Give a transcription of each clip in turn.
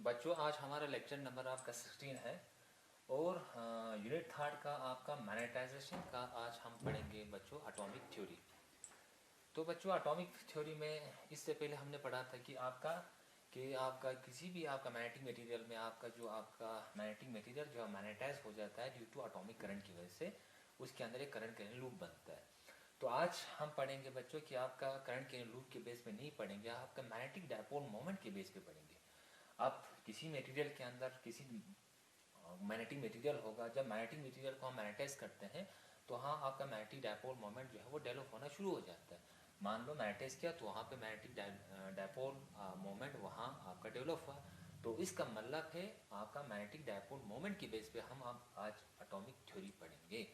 बच्चों आज हमारा लेक्चर नंबर आपका 16 है और यूनिट थर्ड का आपका मैग्नेटाइजेशन का आज हम पढ़ेंगे बच्चों एटॉमिक थ्योरी। तो बच्चों एटॉमिक थ्योरी में इससे पहले हमने पढ़ा था कि आपका किसी भी आपका मैग्नेटिक मटेरियल में आपका मैग्नेटिक मटेरियल जो है मैग्नेटाइज हो जाता है ड्यू टू एटॉमिक करंट की वजह से, उसके अंदर एक करंट कैरिंग लूप बनता है। तो आज हम पढ़ेंगे बच्चों कि आपका करंट कैरिंग लूप के बेस पे नहीं पढ़ेंगे, आपका मैग्नेटिक डायपोल मोमेंट के बेस पे पढ़ेंगे। आप किसी मटेरियल के अंदर किसी मैग्नेटिक मटेरियल होगा, जब मैग्नेटिक मटेरियल को हम मैग्नेटाइज करते हैं तो हाँ आपका मैग्नेटिक डायपोल मोमेंट जो है वो डेवलप होना शुरू हो जाता है। मान लो मैग्नेटाइज किया तो वहाँ पे मैग्नेटिक डायपोल मोमेंट वहाँ आपका डेवलप हुआ, तो इसका मतलब है आपका मैग्नेटिक डायपोल मोमेंट की बेस पे हम आज एटॉमिक थ्योरी पढ़ेंगे।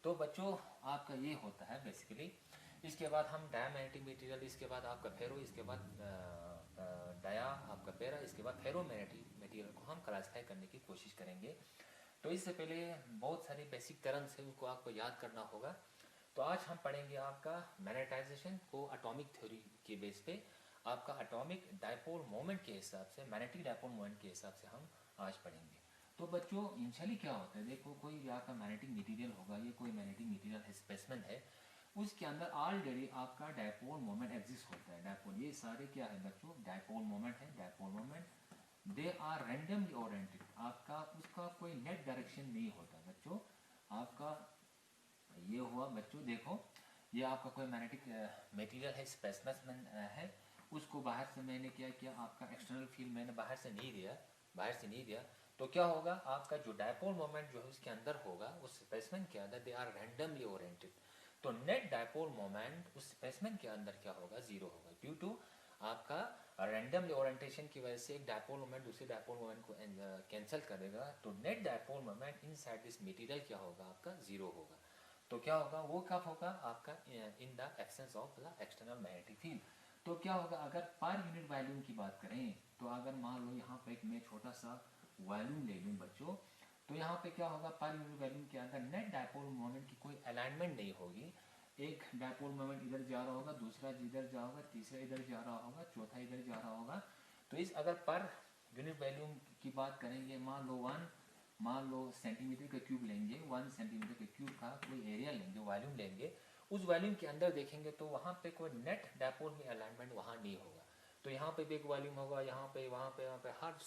तो बच्चों आपका ये होता है बेसिकली। इसके बाद हम डायमैग्नेटिक मटेरियल, इसके बाद आपका फेरो, इसके बाद डाया आपका पैरा, इसके बाद फेरो मैग्नेटिक मटेरियल को हम क्लासिफाई करने की कोशिश करेंगे। तो इससे पहले बहुत सारे बेसिक टर्म्स है उनको आपको याद करना होगा। तो आज हम पढ़ेंगे आपका मैग्नेटाइजेशन को एटॉमिक थ्योरी के बेस पे, आपका एटॉमिक डायपोल मोमेंट के हिसाब से, मैग्नेटिक डायपोल मोमेंट के हिसाब से हम आज पढ़ेंगे। तो बच्चों इनिशियली क्या होता है, देखो कोई भी आपका मैग्नेटिक मटेरियल होगा, ये कोई मैग्नेटिक मटेरियल है, स्पेसिमेन है, उसके अंदर ऑलरेडी आपका डायपोल मोमेंट एग्जिस्ट होता है। डायपोल ये सारे क्या है बच्चों, डायपोल मोमेंट है। Dipole moment they are randomly oriented, आपका उसका कोई नेट डायरेक्शन नहीं होता बच्चों। आपका ये हुआ बच्चों, देखो ये आपका कोई मैग्नेटिक मटेरियल है, स्पेसिमेन है, उसको बाहर से मैंने क्या किया, आपका एक्सटर्नल फील्ड मैंने बाहर से नहीं दिया, तो क्या होगा आपका जो डायपोल मोमेंट जो है उसके अंदर होगा, उस स्पेसिमेन के अंदर दे आर रैंडमली ओरिएंटेड। तो नेट डायपोल मोमेंट उस स्पेसिमेन के अंदर क्या होगा, जीरो होगा, ड्यू टू आपका रैंडमली ओरिएंटेशन की वजह से एक डायपोल मोमेंट दूसरे डायपोल मोमेंट को कैंसिल करेगा। तो net dipole moment inside this material क्या होगा, आपका जीरो होगा। तो क्या होगा, वो कब होगा, आपका in the absence of the external magnetic field. तो क्या होगा, अगर पर यूनिट वॉल्यूम की बात करें तो अगर मान लो यहाँ पे एक मैं छोटा सा वॉल्यूम ले लूँ बच्चों, तो यहाँ पे क्या होगा, पर यूनिट वॉल्यूम के अंदर नेट डायपोल मोमेंट की कोई अलाइनमेंट नहीं होगी। एक डायपोल मोमेंट इधर जा रहा होगा, दूसरा इधर जा होगा, तीसरा इधर जा रहा होगा, चौथा इधर जा रहा होगा। तो इस अगर पर यूनिट वॉल्यूम की बात करेंगे, मान लो सेंटीमीटर का क्यूब लेंगे, 1 सेंटीमीटर के क्यूब का कोई एरिया लेंगे, वॉल्यूम लेंगे, उस वॉल्यूम के अंदर देखेंगे तो वहाँ पे कोई नेट डायपोल में अलाइनमेंट वहाँ नहीं होगा। तो यहाँ पे भी एक वॉल्यूम होगा, यहाँ पे वहाँ पे हर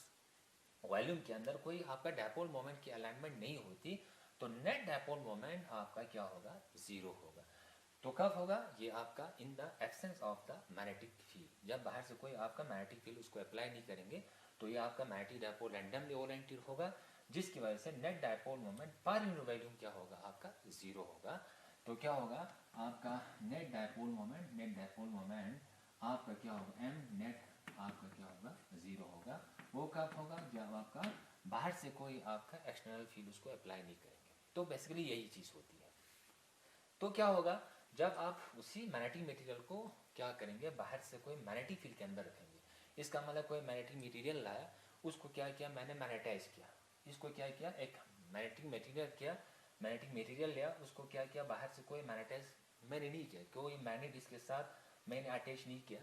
वॉल्यूम के अंदर कोई आपका डायपोल मोमेंट की अलाइनमेंट नहीं होती। तो नेट डायपोल मोमेंट आपका क्या होगा, जीरो होगा। तो कब होगा, ये आपका in the absence of the magnetic field, जब बाहर से कोई आपका मैग्नेटिक फील्ड उसको अप्लाई नहीं करेंगे तो ये आपका मैग्नेटिक डायपोल रैंडमली ओरिएंटेड होगा, जिसकी वजह से net dipole moment per unit volume क्या होगा, आपका जीरो होगा। तो क्या होगा आपका नेट डायपोल मोमेंट आपका क्या होगा, एम नेट आपका क्या होगा, जीरो होगा। वो कब होगा, जब आपका बाहर से कोई आपका एक्सटर्नल फील्ड उसको अप्लाई नहीं करेंगे। तो बेसिकली यही चीज़ होती है। तो क्या होगा, जब आप उसी मैग्नेटिक मटेरियल को क्या करेंगे, बाहर से कोई मैग्नेटिक फील्ड के अंदर रखेंगे। इसका मतलब कोई मैग्नेटिक मटेरियल लाया, उसको क्या किया मैंने, मैग्नेटाइज किया, इसको क्या किया, एक मैग्नेटिक मटेरियल लिया, उसको क्या किया, बाहर से कोई मैग्नेटाइज मैंने नहीं किया, कोई मैग्नेट इसके साथ मैंने अटैच नहीं किया।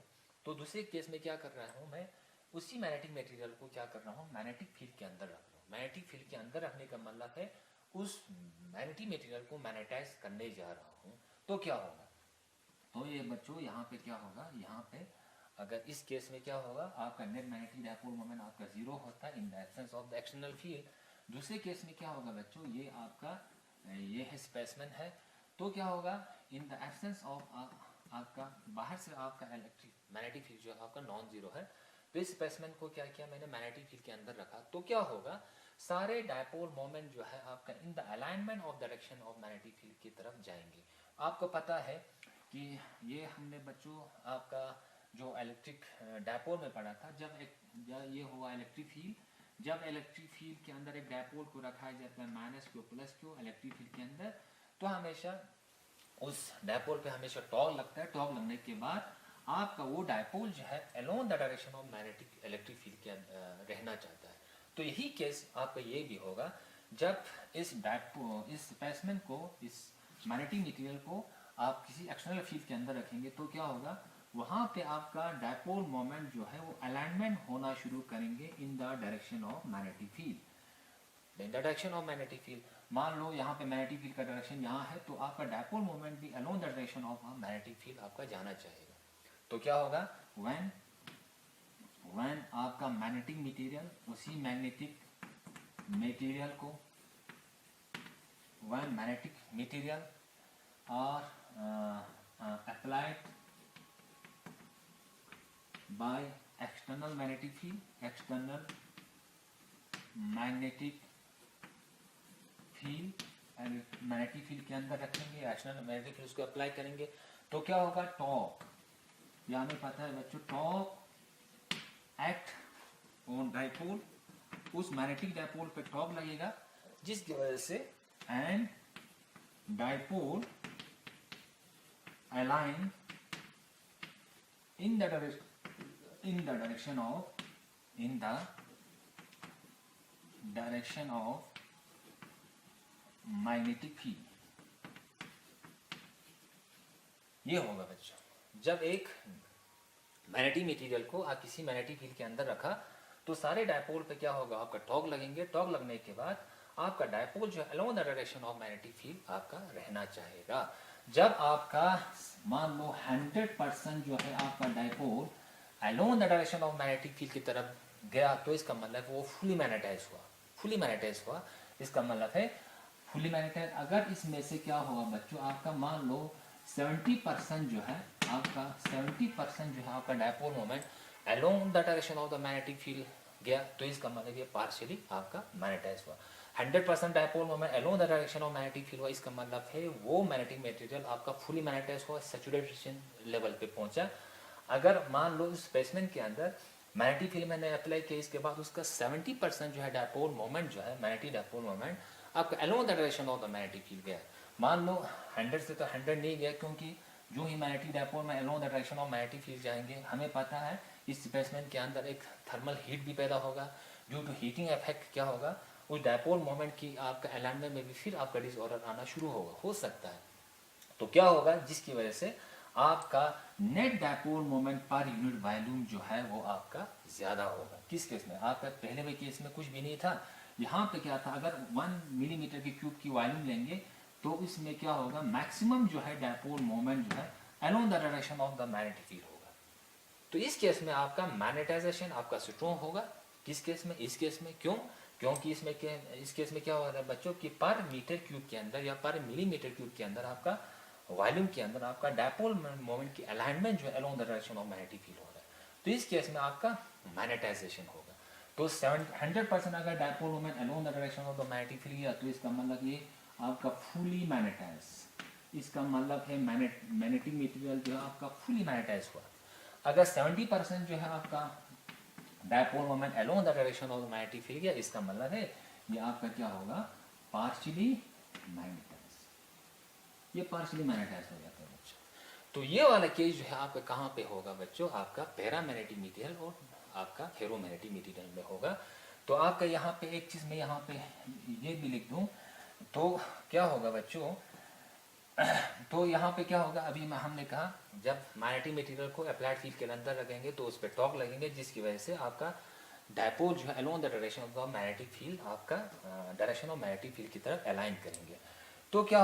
तो दूसरे केस में क्या कर रहा हूँ मैं, उसी मैग्नेटिक मटेरियल को क्या कर रहा हूँ, मैग्नेटिक फील्ड के अंदर रख रहा हूँ। मैग्नेटिक फील्ड के अंदर रखने का मतलब है उस मैग्नेटिक मटेरियल को मैग्नेटाइज करने जा रहा हूँ। तो क्या होगा, तो ये बच्चों यहाँ पे क्या होगा, यहाँ पे अगर इस केस में क्या होगा, आपका नेट मैग्नेटिक डायपोल मोमेंट आपका जीरो होता है in the absence of the external field. दूसरे केस में क्या होगा बच्चों, ये आपका ये है स्पेसिमेन है, तो क्या होगा, इन द एब्सेंस ऑफ आपका बाहर से आपका इलेक्ट्रिक मैग्नेटिक फील्ड जो है आपका नॉन जीरो है। तो इस स्पेसिमेन को क्या किया मैंने, मैग्नेटिक फील्ड के अंदर रखा। तो क्या होगा, सारे डायपोल मोमेंट जो है आपका in the alignment of direction of magnetic field की तरफ जाएंगे। आपको पता है कि ये हमने बच्चों आपका जो इलेक्ट्रिक डायपोल में पढ़ा था, जब ये हुआ इलेक्ट्रिक फील्ड, जब इलेक्ट्रिक फील्ड के अंदर एक डायपोल को रखा जाता है minus Q plus Q electric field के अंदर, तो हमेशा उस डायपोल पे हमेशा टॉर्क लगता है। टॉर्क लगने के बाद आपका वो डायपोल जो है along the direction of magnetic electric field के रहना चाहता है। तो यही केस आपका ये भी होगा, जब इस स्पेसिमेन को, इस मैग्नेटिक मटेरियल को आप किसी एक्सटर्नल फील्ड के अंदर रखेंगे तो क्या होगा, वहां पे आपका डायपोल मोमेंट जो है वो अलाइनमेंट होना शुरू करेंगे in the direction of magnetic field. In the direction of magnetic field, मान लो यहाँ पे मैग्नेटिक फील्ड का डायरेक्शन यहाँ है, तो आपका डायपोल मोमेंट भी along the direction of magnetic field आपका जाना चाहेगा। तो क्या होगा, व्हेन आपका मैग्नेटिक मटेरियल उसी मैग्नेटिक मटेरियल को, व्हेन मैग्नेटिक मटेरियल और applied by external magnetic field, external magnetic field, magnetic field के अंदर रखेंगे, एक्सटर्नल मैग्नेटिक फील्ड उसको अप्लाई करेंगे, तो क्या होगा, टॉर्क, या हमें पता है बच्चों टॉर्क एक्ट ऑन डायपोल, उस मैग्नेटिक डायपोल पे टॉर्क लगेगा, जिसकी वजह से and dipole align in the direction of magnetic field। ये होगा बच्चों, जब एक मैग्नेटिक मटेरियल को आप किसी मैग्नेटिक फील्ड के अंदर रखा, तो सारे डायपोल पे क्या होगा, आपका टॉर्क लगेंगे, टॉर्क लगने के बाद आपका डायपोल जो along the direction of magnetic field आपका रहना चाहेगा। जब आपका मान लो 100% जो है आपका dipole along the direction of magnetic field की तरफ गया, तो इसका मतलब वो फुली मैग्नेटाइज हुआ, फुली मैग्नेटाइज हुआ, इसका मतलब है फुली मैग्नेटाइज। अगर इसमें से क्या होगा बच्चों, आपका मान लो 70% जो है आपका 70% जो है आपका dipole moment along the direction of the magnetic field गया, तो इसका मतलब ये पार्शियली आपका मैग्नेटाइज हुआ। 100% dipole moment along the direction of magnetic field हुआ, इसका मतलब है वो मैग्नेटिक मटेरियल आपका फुली मैग्नेटाइज हुआ, सैचुरेशन लेवल पे पहुंचा। अगर मान लो स्पेसिमेन के अंदर मैग्नेटिक फील्ड मैंने अप्लाई किया, इसके बाद उसका 70% जो है डायपोल मोमेंट जो है मैग्नेटिक डायपोल मोमेंट आपका along the direction of the magnetic field गया। मान लो 100 से तो 100 नहीं गया, क्योंकि जो ही मैग्नेटिक डायपोल में along the direction of magnetic field जाएंगे, हमें पता है इस स्पेसिमेन के अंदर एक थर्मल हीट भी पैदा होगा, ड्यू टू हीटिंग इफेक्ट क्या होगा, उस डायपोल मोमेंट की आपका अलाइनमेंट में भी फिर आपका डिसऑर्डर आना शुरू होगा, हो सकता है। तो क्या होगा, जिसकी वजह से आपका net dipole moment per unit volume जो है वो आपका ज्यादा होगा। किस केस में, आपका पहले वाले केस में कुछ भी नहीं था, यहाँ पे क्या था, अगर 1 मिलीमीटर के क्यूब की वॉल्यूम लेंगे तो इसमें क्या होगा, मैक्सिमम जो है डायपोल मोमेंट जो है along the direction of the magnetic field होगा। तो इस केस में आपका मैग्नेटाइजेशन आपका स्ट्रॉन्ग होगा। किस केस में, इस केस में, क्यों, क्योंकि इस केस में क्या हो रहा है बच्चों कि पर मीटर क्यूब के अंदर या पर मिलीमीटर क्यूब के अंदर आपका वॉल्यूम के अंदर आपका डायपोल मोमेंट की अलाइनमेंट जो है along the direction of magnetic field हो रहा है, तो इस केस में आपका मैग्नेटाइजेशन होगा। तो 100% अगर dipole moment along the direction of the magnetic field गया, तो इसका मतलब ये आपका फुली मैग्नेटाइज, इसका मतलब है मैग्नेटिक मटेरियल जो है आपका फुली मैग्नेटाइज हुआ। अगर 70% जो है आपका dipole moment along the direction of the magnetic field गया, इसका मतलब है ये आपका क्या होगा, पार्शियली मैग्नेटाइज, ये पार्शियली मैग्नेटाइज हो जाता है बच्चों। तो ये वाला केस जो है आपका कहाँ पे होगा बच्चों, आपका पैरामैग्नेटिक मटेरियल और आपका फेरोमैग्नेटिक मटेरियल में होगा। तो आपका यहाँ पे एक चीज में यहाँ पे ये भी लिख दूं, तो क्या होगा बच्चों, तो यहाँ पे क्या होगा, अभी हमने कहा जब मैग्नेटिक मटेरियल को अप्लाइड फील्ड के अंदर लगेंगे तो उस पर टॉर्क लगेंगे, जिसकी वजह से आपका डायपोल जो है along the direction of the magnetic field आपका डायरेक्शन ऑफ मैग्नेटिक फील्ड की तरफ अलाइन करेंगे। तो क्या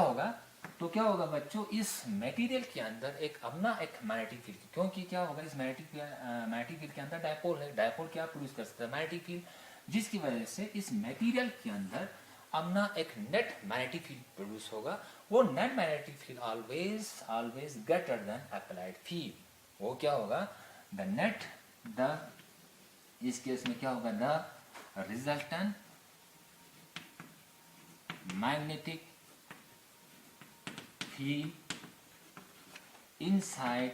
होगा बच्चों, इस मटेरियल के अंदर एक अपना एक मैग्नेटिक फील्ड, क्योंकि क्या होगा इस मैग्नेटिक फील्ड के अंदर डायपोल है, डायपोल क्या प्रोड्यूस कर सकता है, मैग्नेटिक फील्ड, जिसकी वजह से इस मटेरियल के अंदर अपना एक नेट मैग्नेटिक फील्ड प्रोड्यूस होगा। वो net magnetic field always greater than applied field. वो क्या होगा, द नेट, द इस केस में क्या होगा, the resultant magnetic field inside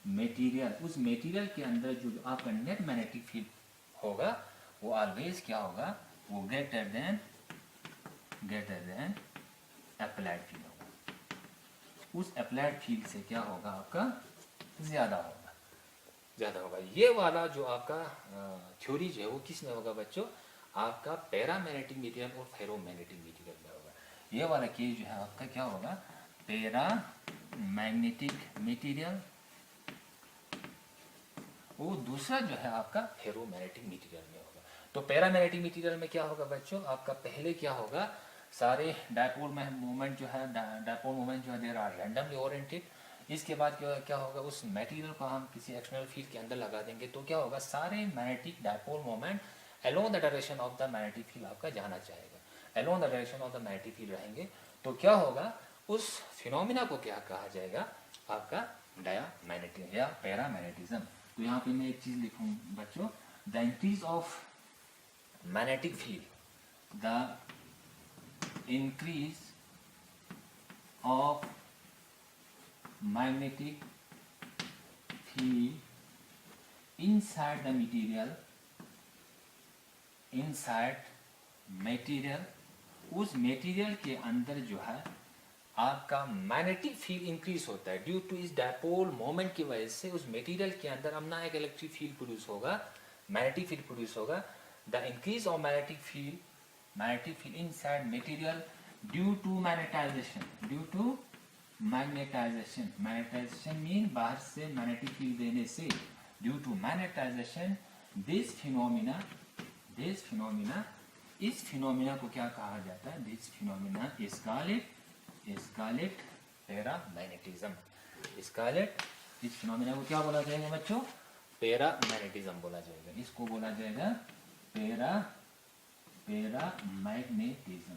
material, उस मटेरियल के अंदर जो आपका नेट मैग्नेटिक फील्ड होगा वो ऑलवेज क्या होगा, वो ग्रेटर देन अप्लाइड फील्ड होगा। उस अप्लाइड फील्ड से क्या होगा, आपका ज्यादा होगा। ये वाला जो आपका थ्योरी जो है वो किस में होगा बच्चों, आपका पैरामैग्नेटिक मटेरियल और फेरोमैग्नेटिक मटेरियल में होगा। ये वाला केस जो है आपका क्या होगा, पैरामैग्नेटिक मैग्नेटिक मटेरियल वो दूसरा जो है आपका फेरोमैग्नेटिक मटेरियल में होगा। तो पैरामैग्नेटिक मटेरियल में क्या होगा बच्चों, आपका पहले क्या होगा, सारे डायपोल मोमेंट जो है, डायपोल मोमेंट जो है देयर आर रैंडमली ओरिएंटेड। इसके बाद क्या होगा, उस मटेरियल को हम किसी एक्सटर्नल फील्ड के अंदर लगा देंगे तो क्या होगा, सारे magnetic dipole moment along the direction of the magnetic field आपका जाना चाहेगा, along the direction of the magnetic field रहेंगे। तो क्या होगा, उस फिनोमिना को क्या कहा जाएगा, आपका डायामैग्नेटिज्म या पैरामैग्नेटिज्म। तो यहाँ पे मैं एक चीज लिखूं बच्चों, the increase of magnetic field, the increase of magnetic field inside the material, inside material, उस मटेरियल के अंदर जो है आपका मैग्नेटिक फील्ड इंक्रीज होता है ड्यू टू इस डायपोल मोमेंट की वजह से उस मटेरियल के अंदर अपना एक इलेक्ट्रिक फील्ड प्रोड्यूस होगा, मैग्नेटिक फील्ड प्रोड्यूस होगा। The increase of magnetic field inside material due to magnetisation, due to magnetisation, magnetisation mean बाहर से मैग्नेटिक फील्ड देने से, due to magnetisation this phenomena, इस फिनोमिना को क्या कहा जाता है, this phenomena scarlet paramagnetism, scarlet, इस फिनोमिना को क्या बोला जाएगा बच्चों, पैरामैग्नेटिज्म बोला जाएगा, इसको बोला जाएगा पैरामैग्नेटिज्म।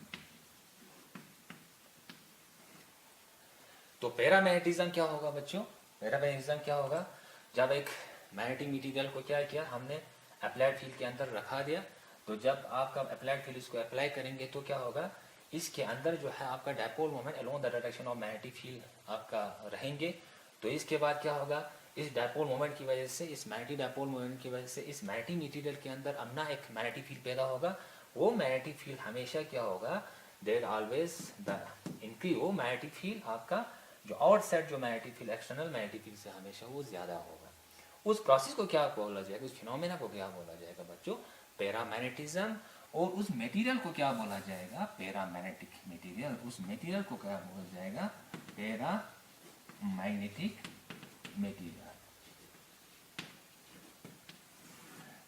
तो पैरामैग्नेटिज्म क्या होगा बच्चों, पैरामैग्नेटिज्म क्या होगा, जब एक मैग्नेटिक मटेरियल को क्या किया हमने, अप्लाइड फील्ड के अंदर रखा दिया, तो जब आपका अप्लाइड फील्ड इसको अप्लाई करेंगे तो क्या होगा, इसके अंदर जो है आपका dipole moment along the direction of magnetic field आपका रहेंगे। तो इसके बाद क्या होगा, इस डायपोल मोमेंट की वजह से, इस मैग्नेटिक डायपोल मोमेंट की वजह से इस मैग्नेटिक मटेरियल के अंदर अपना एक मैग्नेटिक फील्ड पैदा होगा। वो मैग्नेटिक फील्ड हमेशा क्या होगा, देयर ऑलवेज द इंक्रीज, वो मैग्नेटिक फील्ड आपका जो आउटसाइड जो magnetic field, external magnetic field से हमेशा वो ज्यादा होगा। उस प्रोसेस को क्या बोला जाएगा, उस फिनोमेना को क्या बोला जाएगा बच्चों, पैरामैग्नेटिज्म। और उस मटेरियल को क्या बोला जाएगा, पैरामैग्नेटिक मटेरियल, उस मटेरियल को क्या बोला जाएगा, पैरामैग्नेटिक मटेरियल।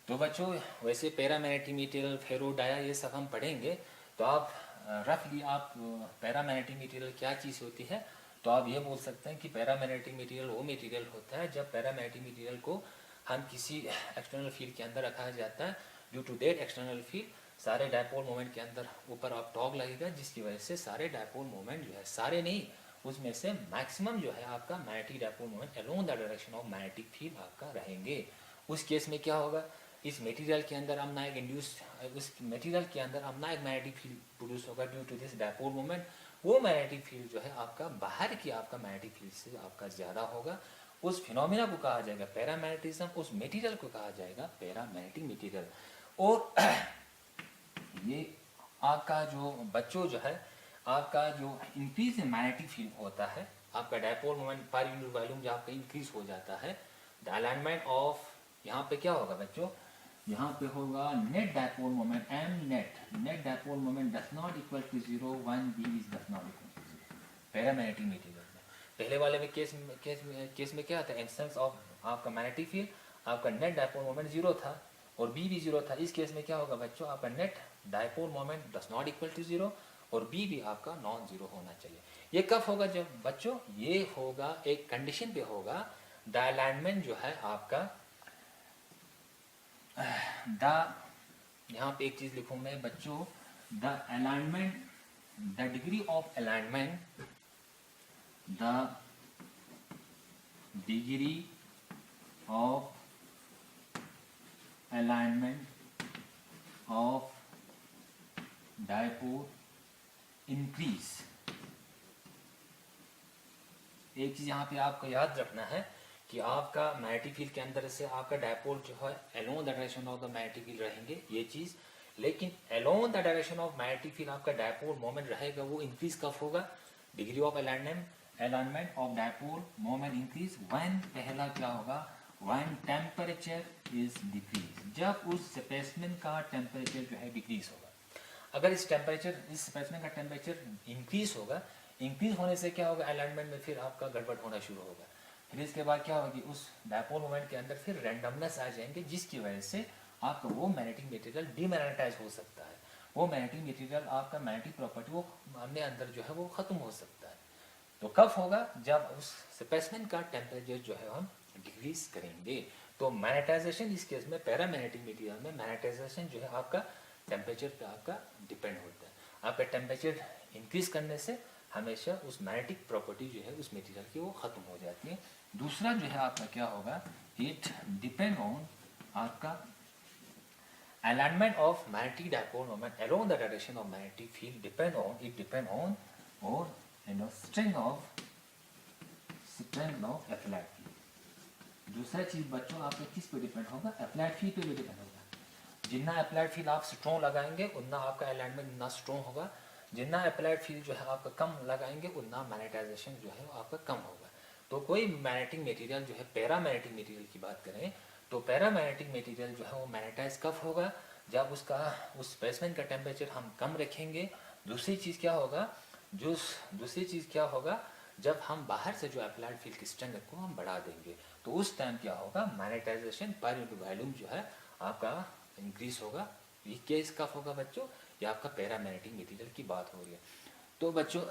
तो बच्चों वैसे पैरामैग्नेटिक मटेरियल, फेरो, डाया, ये सब हम पढ़ेंगे। तो आप रफली आप पैरामैग्नेटिक मटेरियल क्या चीज़ होती है, तो आप ये बोल सकते हैं कि पैरामैग्नेटिक मटेरियल वो मटेरियल होता है जब पैरामैग्नेटिक मटेरियल को हम किसी एक्सटर्नल फील्ड के अंदर रखा जाता है, due to that external field सारे डायपोल मोमेंट के अंदर ऊपर आप टॉग लगेगा, जिसकी वजह से सारे डायपोल मोमेंट जो है, सारे नहीं उसमें से मैक्सिमम जो है आपका magnetic dipole moment along the direction of magnetic field आपका रहेंगे। उस केस में क्या होगा, इस मटेरियल के अंदर अपना एक इंड्यूस, उस मटेरियल के अंदर अपना एक मैग्नेटिक फील्ड प्रोड्यूस होगा due to this dipole moment. वो मैग्नेटिक फील्ड जो है आपका बाहर की आपका मैग्नेटिक फील्ड से आपका ज़्यादा होगा। उस फिनोमिना को कहा जाएगा पैरामैग्नेटिज्म, उस मटेरियल को कहा जाएगा पैरामैग्नेटिक मटेरियल। और ये आपका जो बच्चों जो है, आपका जो इंक्रीज इन मैग्नेटिक फील्ड होता है, आपका dipole moment per unit volume जो आपका इंक्रीज हो जाता है, द अलाइनमेंट ऑफ, यहाँ पे क्या होगा बच्चों, यहाँ पे होगा net dipole moment m net, net dipole moment does not equal to 0 1 b is does not equal to 0 paramagnetic material में। पहले वाले में केस में क्या था, इंस्टेंस ऑफ आपका मैग्नेटिक फील्ड, आपका नेट डायपोल मोमेंट 0 था और b भी 0 था। इस केस में क्या होगा बच्चों, आपका net dipole moment does not equal to 0 और b भी आपका नॉन जीरो होना चाहिए। ये कब होगा, जब बच्चों ये होगा एक कंडीशन पे होगा, द अलाइनमेंट जो है आपका द, यहाँ पे एक चीज लिखूं मैं बच्चों, the alignment, the degree of alignment, the degree of alignment of dipole increase. एक चीज यहाँ पे आपको याद रखना है कि आपका मैग्नेटिक फील्ड के अंदर से आपका डायपोल जो है along the direction of the magnetic field रहेंगे, ये चीज, लेकिन along the direction of magnetic field आपका डायपोल मोमेंट रहेगा, वो इंक्रीज कब होगा, degree of alignment of dipole moment increase when, पहला क्या होगा, व्हेन टेम्परेचर इज डिक्रीज, जब उस स्पेसिमेन का टेम्परेचर जो है डिक्रीज होगा। अगर इस स्पेसिमेन का टेम्परेचर इंक्रीज होगा, इंक्रीज होने से क्या होगा, अलाइनमेंट में फिर आपका गड़बड़ होना शुरू होगा। फिर इसके बाद क्या होगी, उस डायपोल मोमेंट के अंदर फिर रैंडमनेस आ जाएंगे, जिसकी वजह से आपका वो मैग्नेटिक मटेरियल डीमैग्नेटाइज हो सकता है। वो मैग्नेटिक मटेरियल आपका मैग्नेटिक प्रॉपर्टी वो अपने अंदर जो है वो ख़त्म हो सकता है। तो कब होगा, जब उस स्पेसिमेन का टेम्परेचर जो है हम डिक्रीज करेंगे। तो मैग्नेटाइजेशन इस केस में पैरामैग्नेटिक मटेरियल में मैग्नेटाइजेशन जो है आपका टेम्परेचर पे आपका डिपेंड होता है। आपका टेम्परेचर इंक्रीज करने से हमेशा उस मैग्नेटिक प्रॉपर्टी जो है उस मटेरियल की वो ख़त्म हो जाती है। दूसरा जो है आपका क्या होगा, इट डिपेंड ऑन आपका alignment of magnetic dipole moment along the direction of magnetic field depend on or strength of applied field। दूसरा चीज बच्चों आपका किस पे डिपेंड होगा, अप्लाइड फील्ड पे भी डिपेंड होगा। जितना अप्लाइड फील्ड आप स्ट्रॉन्ग लगाएंगे उतना आपका अलाइनमेंट उतना स्ट्रॉन्ग होगा। जितना अप्लाइड फील्ड जो है आपका कम लगाएंगे उतना मैग्नेटाइजेशन जो है आपका कम होगा। तो कोई मैग्नेटिक मटेरियल जो है, पैरामैग्नेटिक मटेरियल की बात करें तो पैरामैग्नेटिक मटेरियल जो है वो मैग्नेटाइज कब होगा, जब उसका उस स्पेसिमेन का टेम्परेचर हम कम रखेंगे। दूसरी चीज़ क्या होगा, जब हम बाहर से जो अप्लाइड फील्ड की स्ट्रेंथ को हम बढ़ा देंगे तो उस टाइम क्या होगा, मैग्नेटाइजेशन पर यूनिट वॉल्यूम जो है आपका इंक्रीज होगा। ये केस कब होगा बच्चों, ये आपका पैरामैग्नेटिक मटेरियल की बात हो रही है। तो बच्चों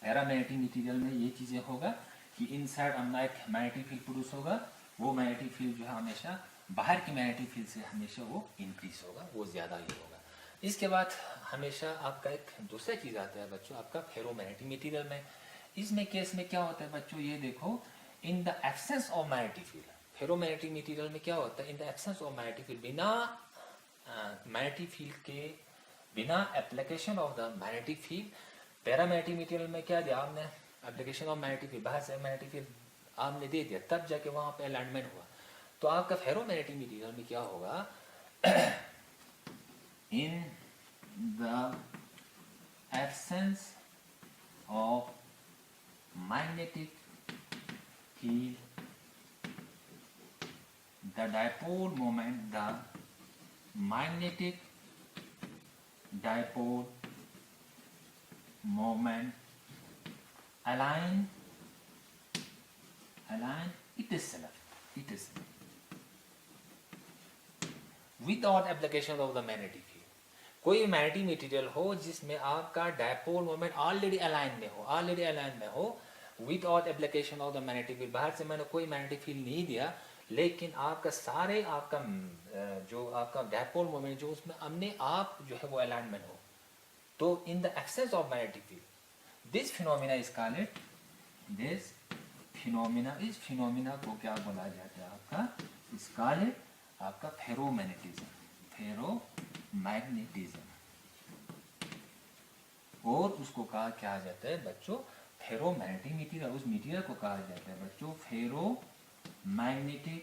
पैरामैग्नेटिक मटेरियल में ये चीज़ें होगा कि इनसाइड अपना एक मैग्नेटिक फील्ड प्रोड्यूस होगा, वो मैग्नेटिक फील्ड जो है हमेशा बाहर की मैग्नेटिक फील्ड से हमेशा वो इंक्रीज होगा, वो ज़्यादा ही होगा। इसके बाद हमेशा आपका एक दूसरा चीज़ आता है बच्चों आपका फेरोमैग्नेटिक मटेरियल में। इसमें केस में क्या होता है बच्चों, ये देखो, in the absence of magnetic field, ferromagnetic material में क्या होता है, in the absence of magnetic field, बिना मैग्नेटिक फील्ड के, बिना application of the magnetic field. Paramagnetic material में क्या दिया आपने, एप्लीकेशन ऑफ मैग्नेटिक फील्ड, बाहर से मैग्नेटिक फील्ड आपने दे दिया, तब जाके वहाँ पे अलाइनमेंट हुआ। तो आपका फेरोमैग्नेटिक मटेरियल में क्या होगा, in the absence of magnetic field the dipole moment, the magnetic dipole moment align itself without application of the magnetic field। कोई मैग्नेटिक मटेरियल हो जिसमें आपका डायपोल मोमेंट ऑलरेडी अलाइन में हो without application of the magnetic field, बाहर से मैंने कोई मैग्नेटिक फील्ड नहीं दिया, लेकिन आपका जो आपका डायपोल मोमेंट जो उसमें अपने आप जो है वो अलाइनमेंट हो, तो in the absence of magnetic field this phenomena is called, इस फिनोमिना को क्या बोला जाता है आपका, इस कॉल्ड आपका फेरोमैग्नेटिज्म, और उसको कहा जाता है बच्चों फेरोमैग्नेटिक मटेरियल। उस मटेरियल को कहा जाता है बच्चों फेरोमैग्नेटिक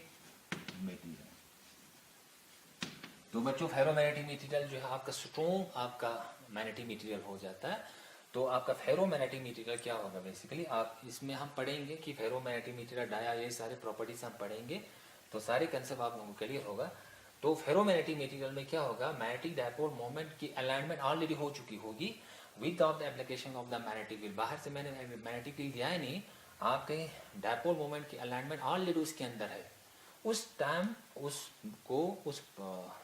मटेरियल। तो बच्चों फेरोमैग्नेटिक मटेरियल जो है आपका स्ट्रॉन्ग आपका मैग्नेटिक मटेरियल हो जाता है। तो आपका फेरोमैग्नेटिक मटेरियल क्या होगा, बेसिकली आप इसमें हम पढ़ेंगे कि फेरोमैग्नेटिक मटेरियल डाया, ये सारे प्रॉपर्टीज हम पढ़ेंगे तो सारे कंसेप्ट आप लोगों को क्लियर होगा। तो फेरोमैग्नेटिक मटेरियल में क्या होगा, मैग्नेटिक डायपोल मोमेंट की अलाइनमेंट ऑलरेडी हो चुकी होगी without the application of the magnetic field. बाहर से मैंने मैग्नेटिक फील्ड दिया है नहीं, आपके डायपोल मोमेंट की अलाइनमेंट ऑलरेडी उसके अंदर है। उस टाइम उस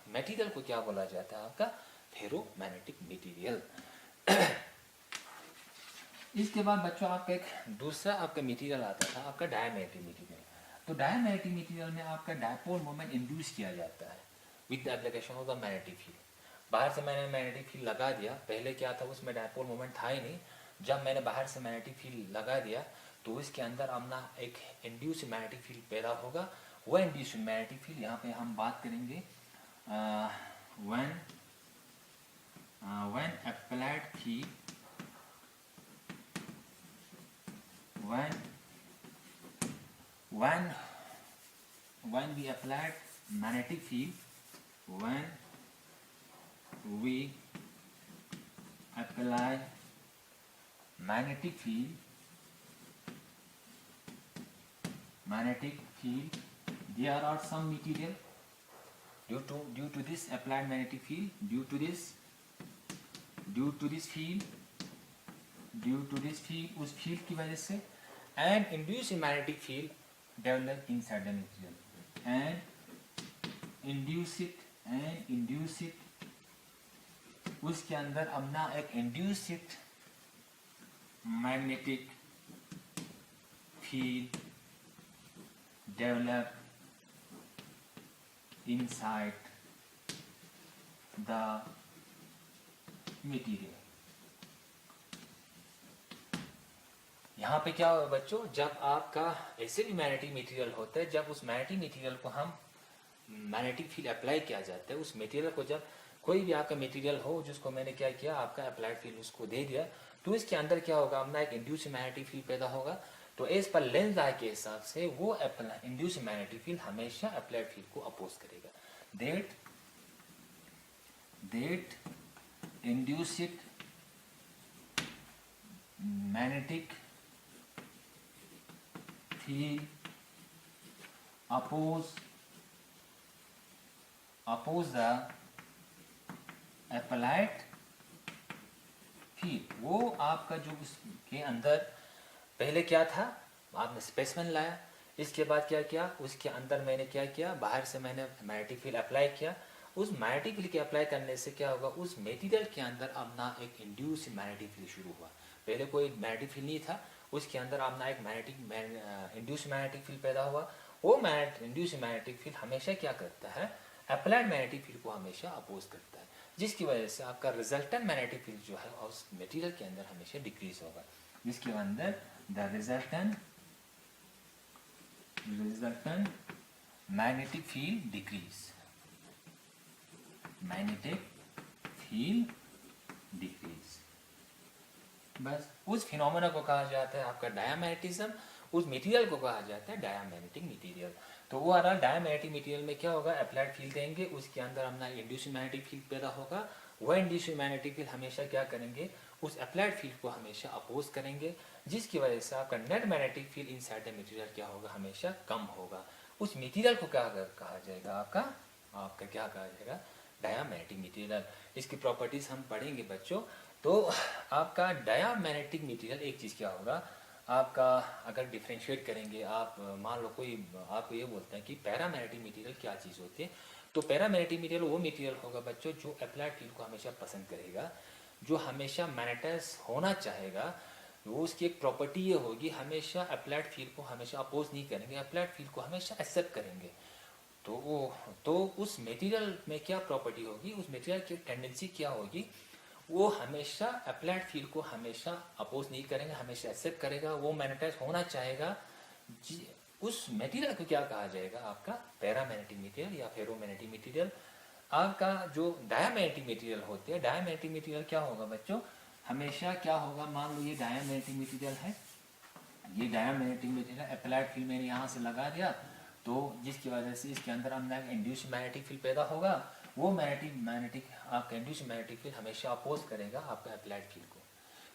मटेरियल को क्या बोला जाता है आपका फेरोमैग्नेटिक मटेरियल। इसके बाद बच्चों आपका एक दूसरा आपका मटेरियल आता था आपका डायमैग्नेटिक मटेरियल। तो डायमैग्नेटिक मटेरियल में आपका डायपोल मोमेंट इंड्यूस किया जाता है with the application of the magnetic field. बाहर से मैंने मैग्नेटिक फील्ड लगा दिया, पहले क्या था उसमें डायपोल मोमेंट था ही नहीं, जब मैंने बाहर से मैग्नेटिक फील्ड लगा दिया तो इसके अंदर अपना एक इंड्यूस मैग्नेटिक फील्ड पैदा होगा। वो इंड्यूस मैग्नेटिक फील्ड यहाँ पे हम बात करेंगे when applied field when we applied magnetic field, when we apply magnetic field, there are some material due to this applied magnetic field, due to this field due to this field, उस field की वजह से, and induce magnetic field develop inside the material, and induce it उसके अंदर अपना एक induce it magnetic field develop inside the material. यहाँ पे क्या होगा बच्चों, जब आपका ऐसे भी मैग्नेटिक मटेरियल होता है, जब उस मैग्नेटिक मटेरियल को हम मैग्नेटिक फील्ड अप्लाई किया जाता है, उस मटेरियल को जब कोई भी आपका मटेरियल हो जिसको मैंने क्या किया, आपका अप्लाइड फील्ड उसको दे दिया, तो इसके अंदर क्या होगा, अपना एक इंड्यूस मैग्नेटिक फील्ड पैदा होगा। तो एज पर लेंस लॉ के हिसाब से वो इंड्यूस मैग्नेटिक फील्ड हमेशा अप्लाइड फील्ड को अपोज करेगा। that induced magnetic field oppose the applied field। वो आपका जो उसके अंदर पहले क्या था, आपने स्पेसिमेन लाया, इसके बाद क्या किया, उसके अंदर मैंने क्या किया, बाहर से मैंने मैग्नेटिक फील्ड अप्लाई किया। उस मैग्नेटिक फील्ड के अप्लाई करने से क्या होगा, उस मटेरियल के अंदर अपना एक इंड्यूस मैग्नेटिक फील्ड शुरू हुआ। पहले कोई मैग्नेटिक फील्ड नहीं था, उसके अंदर अपना एक इंड्यूस मैग्नेटिक फील्ड पैदा हुआ। वो इंड्यूस मैग्नेटिक फील्ड हमेशा क्या करता है, अप्लाइड मैग्नेटिक फील्ड को हमेशा अपोज करता है, जिसकी वजह से आपका रिजल्टेंट मैग्नेटिक फील्ड जो है उस मटेरियल के अंदर हमेशा डिक्रीज होगा, जिसके अंदर the resultant magnetic field decrease, magnetic field decrease. बस उस फिनोमेना को कहा जाता है आपका डायामैग्नेटिज्म, उस मटेरियल को कहा जाता है डायामैग्नेटिक मटेरियल। तो वो आ रहा डायामैग्नेटिक मटेरियल में क्या होगा, अप्लाइड फील्ड देंगे, उसके अंदर अपना इंड्यूस मैग्नेटिक फील्ड पैदा होगा। वह इंड्यूस मैग्नेटिक फील्ड हमेशा क्या करेंगे, उस अप्लाइड फील्ड को हमेशा अपोज करेंगे, जिसकी वजह से आपका net magnetic field inside the material क्या होगा, हमेशा कम होगा। उस मटेरियल को क्या कहा जाएगा, आपका क्या कहा जाएगा, डायामैग्नेटिक मटेरियल। इसकी प्रॉपर्टीज हम पढ़ेंगे बच्चों। तो आपका डायामैग्नेटिक मटेरियल एक चीज़ क्या होगा, आपका अगर डिफ्रेंशिएट करेंगे आप, मान लो कोई आपको ये बोलता है कि पैरामैग्नेटिक मटेरियल क्या चीज़ होती है, तो पैरामैग्नेटिक मटेरियल वो मटेरियल होगा बच्चों जो अप्लाइड फील्ड को हमेशा पसंद करेगा, जो हमेशा मैग्नेटाइज होना चाहेगा। वो उसकी एक प्रॉपर्टी ये होगी, हमेशा अप्लाइड फील्ड को हमेशा अपोज नहीं करेंगे, अप्लाइड फील्ड को हमेशा एक्सेप्ट करेंगे। तो उस मटेरियल में क्या प्रॉपर्टी होगी, उस मटेरियल की टेंडेंसी क्या होगी, वो हमेशा अप्लाइड फील्ड को हमेशा अपोज नहीं करेंगे, हमेशा एक्सेप्ट करेगा, वो मैग्नेटाइज होना चाहेगा। उस मटेरियल को क्या कहा जाएगा, आपका पैरामैग्नेटिक मटेरियल या फेरोमैग्नेटिक मटेरियल। आपका जो डायामैग्नेटिक मटेरियल होते हैं, डायामैग्नेटिक मटेरियल क्या होगा बच्चों, हमेशा क्या होगा, मान लो ये डायामैग्नेटिक मटेरियल है, ये डायामैग्नेटिक मटेरियल अप्लाइड फील्ड मैंने यहाँ से लगा दिया, तो जिसकी वजह से इसके अंदर हमने इंड्यूस मैग्नेटिक फील्ड पैदा होगा। वो मैग्नेटिक आपका इंड्यूस मैग्नेटिक फील्ड हमेशा अपोज करेगा आपका अप्लाइड फील्ड को।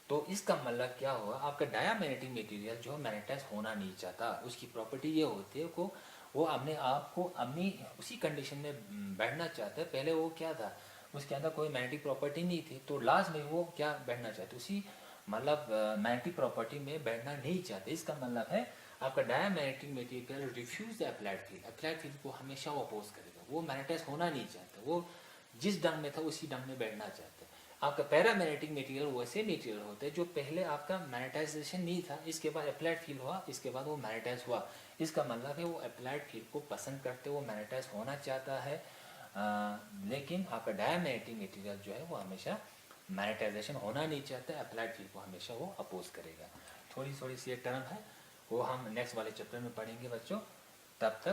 तो इसका मतलब क्या हुआ, आपका डायामैग्नेटिक मटेरियल जो मैग्नेटाइज होना नहीं चाहता, उसकी प्रॉपर्टी ये होती है को वो अपने आप को अपनी उसी कंडीशन में बैठना चाहता है। पहले वो क्या था, उसके अंदर कोई मैग्नेटिक प्रॉपर्टी नहीं थी, तो लास्ट में वो क्या बैठना चाहते, उसी मतलब मैग्नेटिक प्रॉपर्टी में बैठना नहीं चाहते। इसका मतलब है आपका diamagnetic material refuse the applied field, applied field को हमेशा वो अपोज करेगा, वो मैग्नेटाइज होना नहीं चाहता, वो जिस डंग में था उसी डंग में बैठना चाहता है। आपका पैरामैग्नेटिक मटेरियल वैसे मटेरियल होते हैं जो पहले आपका मैग्नेटाइजेशन नहीं था, इसके बाद अप्लाइड फील्ड हुआ, इसके बाद वो मैग्नेटाइज हुआ। इसका मतलब है वो अप्लाइड फील्ड को पसंद करते, वो मैग्नेटाइज होना चाहता है। लेकिन आपका डायामैग्नेटिक मटेरियल जो है वो हमेशा मैग्नेटाइजेशन होना नहीं चाहता, अप्लाइड फील्ड को हमेशा वो अपोज करेगा। थोड़ी सी एक टर्म है, वो हम नेक्स्ट वाले चैप्टर में पढ़ेंगे बच्चों। तब तक